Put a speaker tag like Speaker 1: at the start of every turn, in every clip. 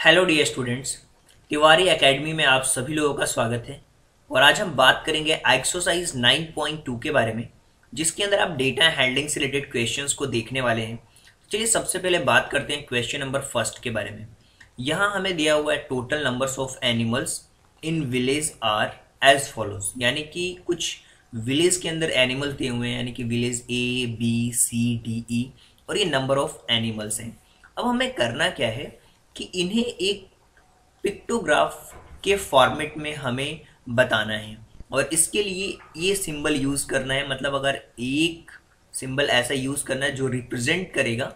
Speaker 1: Hello dear students, Tiwari academy में आप सभी लोगों का स्वागत है। और आज हम बात करेंगे एक्सरसाइज 9.2 के बारे में, जिसके अंदर आप डेटा हैंडलिंग से रिलेटेड क्वेश्चंस को देखने वाले हैं। चलिए सबसे पहले बात करते हैं क्वेश्चन नंबर फर्स्ट के बारे में। यहाँ हमें दिया हुआ है total numbers of animals in village are as follows, यानी कि कुछ विलेज के अंदर एनिमल दिए हुए हैं, यानी कि village A, B, C, D, E, और ये नंबर ऑफ एनिमल्स हैं। अब हमें करना क्या है कि इन्हें एक पिक्टोग्राफ के फॉर्मेट में हमें बताना है, और इसके लिए ये सिंबल यूज करना है। मतलब अगर एक सिंबल ऐसा यूज करना है जो रिप्रेजेंट करेगा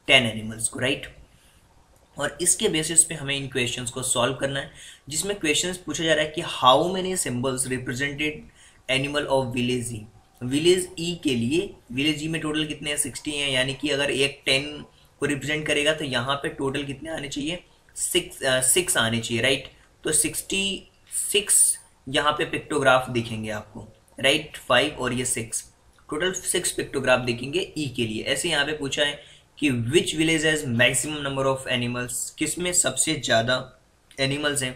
Speaker 1: 10 एनिमल्स को, राइट। और इसके बेसिस पे हमें इन क्वेश्चंस को सॉल्व करना है, जिसमें क्वेश्चंस पूछा जा रहा है कि how many symbols represented animal of village E. Village E के लिए, विलेज ई में टोटल कितने हैं? 60 हैं, यानी कि अगर एक 10 को रिप्रेजेंट करेगा तो यहाँ पे टोटल कितने आने चाहिए? 6 आने चाहिए, राइट। तो 66 यहाँ पे पिक्टोग्राफ दिखेंगे आपको, राइट। 5 और ये 6, टोटल 6 पिक्टोग्राफ दिखेंगे ई के लिए। ऐसे यहाँ पे पूछा है कि which village has maximum number of animals, किसमें सबसे ज़्यादा एनिमल्स हैं?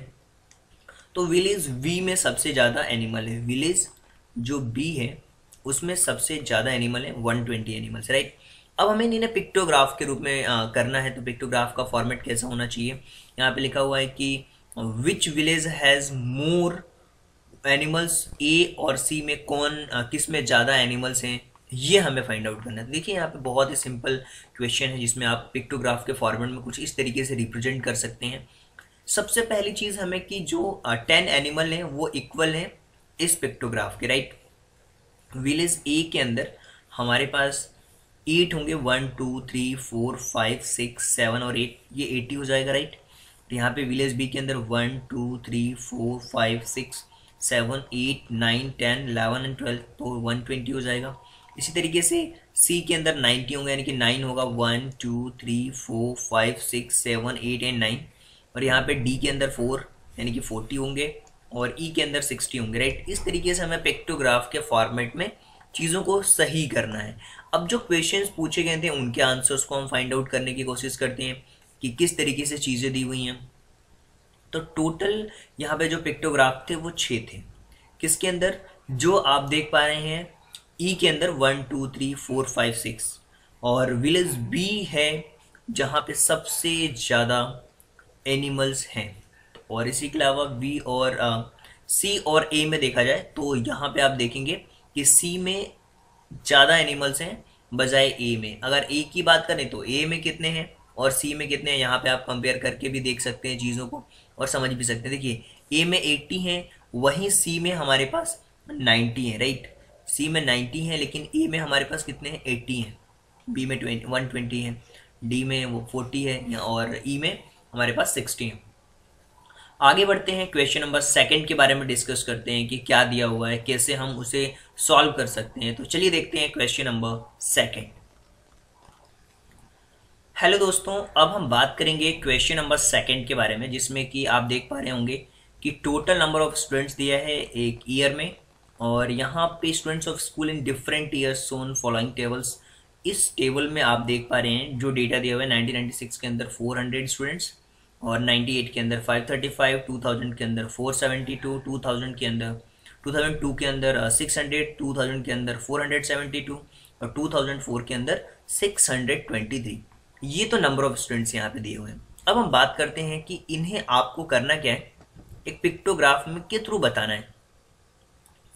Speaker 1: तो विलेज वी में सबसे ज़्यादा एनिमल है। विलेज जो बी है उसमें सबसे ज़्यादा एनिमल है, 120 एनिमल्स, राइट। अब हमें इन्हें पिक्टोग्राफ के रूप में करना है, तो पिक्टोग्राफ का फॉर्मेट कैसा होना चाहिए? यहाँ पे लिखा हुआ है कि which village has more animals, ए और सी में कौन किस में ज़्यादा एनिमल्स हैं, ये हमें फाइंड आउट करना है। देखिए यहाँ पे बहुत ही सिंपल क्वेश्चन है, जिसमें आप पिक्टोग्राफ के फॉर्मेट में कुछ इस तरीके से रिप्रेजेंट कर सकते हैं। सबसे पहली चीज़ हमें कि जो 10 एनिमल हैं वो इक्वल हैं इस पिक्टोग्राफ के, राइट। विलेज ए के अंदर हमारे पास 8 होंगे, 1 2 3 4 5 6 7 और 8, ये 80 हो जाएगा, राइट। तो यहाँ पे विलेज बी के अंदर 1 2 3 4 5 6 7 8 9 10 11 एंड 12, तो 120 हो जाएगा। इसी तरीके से सी के अंदर 90 होंगे, यानी कि 9 होगा, 1 2 3 4 5 6 7 8 एंड 9। और यहाँ पे डी के अंदर 4 यानी कि 40 होंगे, और ई के अंदर 60 होंगे, राइट। इस तरीके से हमें पिक्टोग्राफ के फॉर्मेट में चीज़ों को सही करना है। अब जो क्वेश्चंस पूछे गए थे उनके आंसर्स को हम फाइंड आउट करने की कोशिश करते हैं कि किस तरीके से चीज़ें दी हुई हैं। तो टोटल यहाँ पे जो पिक्टोग्राफ थे वो 6 थे। किसके अंदर? जो आप देख पा रहे हैं ई के अंदर 1 2 3 4 5 6, और विलेज बी है जहाँ पे सबसे ज़्यादा एनिमल्स हैं। और इसी के अलावा बी और सी और ए में देखा जाए तो यहाँ पे आप देखेंगे कि सी में ज़्यादा एनिमल्स हैं बजाय ए में। अगर ए की बात करें तो ए में कितने हैं और सी में कितने हैं, यहाँ पे आप कंपेयर करके भी देख सकते हैं चीज़ों को और समझ भी सकते हैं। देखिए ए में 80 हैं, वहीं सी में हमारे पास 90 हैं, राइट। सी में 90 हैं, लेकिन ए में हमारे पास कितने हैं? 80 हैं। बी में 120 है, डी में वो 40 है, और ई में हमारे पास 60 है। आगे बढ़ते हैं, क्वेश्चन नंबर सेकंड के बारे में डिस्कस करते हैं कि क्या दिया हुआ है, कैसे हम उसे सॉल्व कर सकते हैं। तो चलिए देखते हैं क्वेश्चन नंबर सेकंड। हेलो दोस्तों, अब हम बात करेंगे क्वेश्चन नंबर सेकंड के बारे में, जिसमें कि आप देख पा रहे होंगे कि टोटल नंबर ऑफ स्टूडेंट्स दिया है एक ईयर में, और यहाँ पे students of school in different years shown following tables. इस टेबल में आप देख पा रहे हैं जो डेटा दिया हुआ है 1996 के अंदर 400 स्टूडेंट्स, और 98 के अंदर 535, 2000 के अंदर 472, 2000 के अंदर 2002 के अंदर 600, 2000 के अंदर 472, और 2004 के अंदर 623। ये तो नंबर ऑफ स्टूडेंट्स यहाँ पे दिए हुए हैं। अब हम बात करते हैं कि इन्हें आपको करना क्या है, एक पिक्टोग्राफ में के थ्रू बताना है।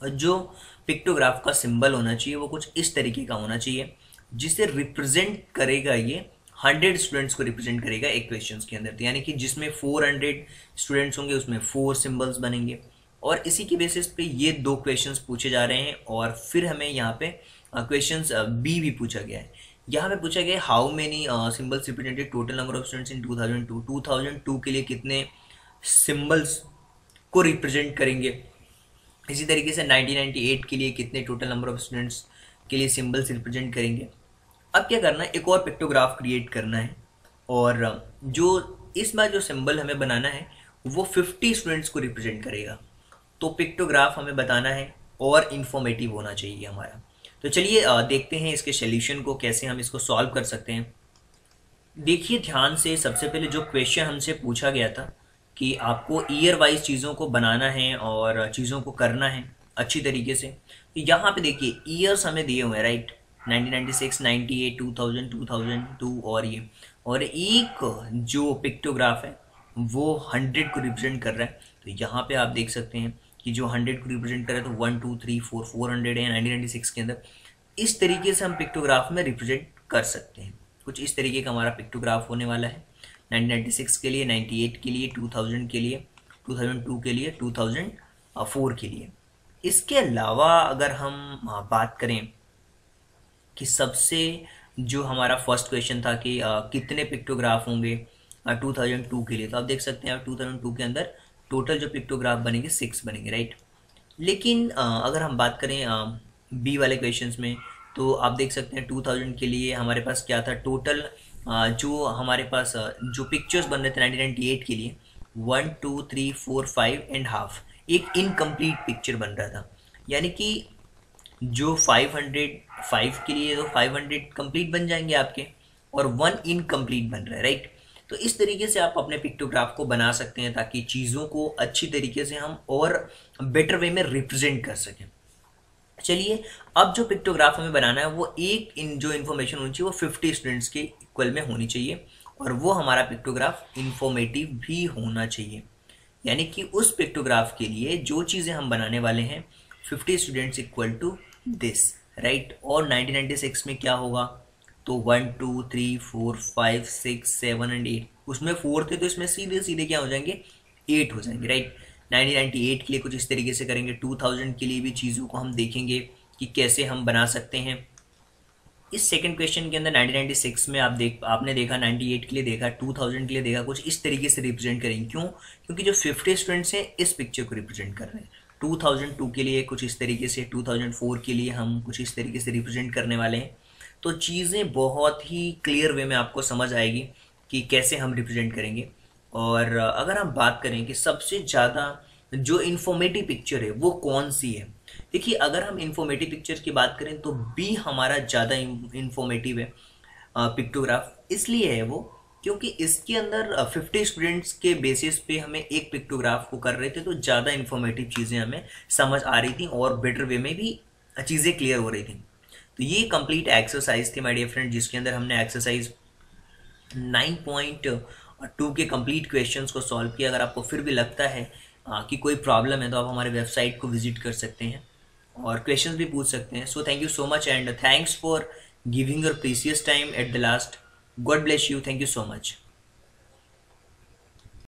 Speaker 1: और जो पिक्टोग्राफ का सिंबल होना चाहिए वो कुछ इस तरीके का होना चाहिए, जिसे रिप्रेजेंट करेगा, ये 100 स्टूडेंट्स को रिप्रेजेंट करेगा एक क्वेश्चन के अंदर। तो यानी कि जिसमें 400 स्टूडेंट्स होंगे उसमें 4 सिंबल्स बनेंगे, और इसी के बेसिस पे ये 2 क्वेश्चंस पूछे जा रहे हैं। और फिर हमें यहाँ पे क्वेश्चंस बी भी पूछा गया है। यहाँ पे पूछा गया how many symbols represented total number of students in 2002। 2002 के लिए कितने सिंबल्स को रिप्रेजेंट करेंगे। इसी तरीके से 1998 के लिए कितने टोटल नंबर ऑफ स्टूडेंट्स के लिए सिंबल्स रिप्रेजेंट करेंगे। अब क्या करना है, एक और पिक्टोग्राफ क्रिएट करना है, और जो इस बार जो सिंबल हमें बनाना है वो 50 स्टूडेंट्स को रिप्रेजेंट करेगा। तो पिक्टोग्राफ हमें बताना है और इन्फॉर्मेटिव होना चाहिए हमारा। तो चलिए देखते हैं इसके सॉल्यूशन को, कैसे हम इसको सॉल्व कर सकते हैं। देखिए ध्यान से, सबसे पहले जो क्वेश्चन हमसे पूछा गया था कि आपको ईयर वाइज चीज़ों को बनाना है और चीज़ों को करना है अच्छी तरीके से। तो यहाँ पे देखिए ईयर्स हमें दिए हुए हैं, राइट। 1996, 98, 2000, 2002 और एक जो पिक्टोग्राफ है वो 100 को रिप्रेजेंट कर रहा है। तो यहाँ पे आप देख सकते हैं कि जो 100 को रिप्रेजेंट कर रहा है तो 1 2 3 4 400 है 1996 के अंदर। इस तरीके से हम पिक्टोग्राफ में रिप्रेजेंट कर सकते हैं। कुछ इस तरीके का हमारा पिक्टोग्राफ होने वाला है 1996 के लिए, 98 के लिए, 2000 के लिए, 2002 के लिए, 2004 के लिए। इसके अलावा अगर हम बात करें कि सबसे जो हमारा फर्स्ट क्वेश्चन था कि कितने पिक्टोग्राफ होंगे 2002 के लिए, तो आप देख सकते हैं 2002 के अंदर टोटल जो पिक्टोग्राफ बनेंगे 6 बनेंगे, राइट। लेकिन अगर हम बात करें बी वाले क्वेश्चंस में, तो आप देख सकते हैं 2000 के लिए हमारे पास क्या था टोटल, जो हमारे पास जो पिक्चर्स बन रहे थे 1998 के लिए 1 2 3 4 5 एंड हाफ, एक इनकम्प्लीट पिक्चर बन रहा था। यानी कि जो 505 के लिए तो 500 कंप्लीट बन जाएंगे आपके और 1 इनकम्प्लीट बन रहा है, राइट। तो इस तरीके से आप अपने पिक्टोग्राफ को बना सकते हैं ताकि चीज़ों को अच्छी तरीके से हम और बेटर वे में रिप्रेजेंट कर सकें। चलिए, अब जो पिक्टोग्राफ हमें बनाना है वो जो इन्फॉर्मेशन होनी चाहिए वो 50 स्टूडेंट्स के इक्वल में होनी चाहिए और वो हमारा पिक्टोग्राफ इंफॉर्मेटिव भी होना चाहिए। यानी कि उस पिक्टोग्राफ के लिए जो चीज़ें हम बनाने वाले हैं 50 students equal to this, right. और 1996 में क्या होगा, तो 1 2 3 4 5 6 7 एंड 8, उसमें 4 थे तो इसमें सीधे सीधे क्या हो जाएंगे, 8 हो जाएंगे, राइट। 1998 के लिए कुछ इस तरीके से करेंगे, 2000 के लिए भी चीज़ों को हम देखेंगे कि कैसे हम बना सकते हैं। इस सेकंड क्वेश्चन के अंदर 1996 में आपने देखा, 98 के लिए देखा, 2000 के लिए देखा, कुछ इस तरीके से रिप्रेजेंट करेंगे। क्यों? क्योंकि जो 50 स्टूडेंट्स हैं इस पिक्चर को रिप्रेजेंट कर रहे हैं। 2002 के लिए कुछ इस तरीके से, 2004 के लिए हम कुछ इस तरीके से रिप्रेजेंट करने वाले हैं। तो चीज़ें बहुत ही क्लियर वे में आपको समझ आएगी कि कैसे हम रिप्रेजेंट करेंगे। और अगर हम बात करें कि सबसे ज़्यादा जो इन्फॉर्मेटिव पिक्चर है वो कौन सी है, देखिए अगर हम इन्फॉर्मेटिव पिक्चर की बात करें तो बी हमारा ज़्यादा इन्फॉर्मेटिव है पिक्टोग्राफ। इसलिए है वो क्योंकि इसके अंदर 50 स्टूडेंट्स के बेसिस पे हमें एक पिक्टोग्राफ को कर रहे थे तो ज़्यादा इन्फॉर्मेटिव चीज़ें हमें समझ आ रही थी और बेटर वे में भी चीज़ें क्लियर हो रही थी। तो ये कंप्लीट एक्सरसाइज थी माय डियर फ्रेंड, जिसके अंदर हमने एक्सरसाइज 9.2 के कंप्लीट क्वेश्चंस को सॉल्व किया। अगर आपको फिर भी लगता है कि कोई प्रॉब्लम है तो आप हमारे वेबसाइट को विजिट कर सकते हैं और क्वेश्चंस भी पूछ सकते हैं। So thank you so much and thanks for giving your precious time at the last. God bless you, thank you so much.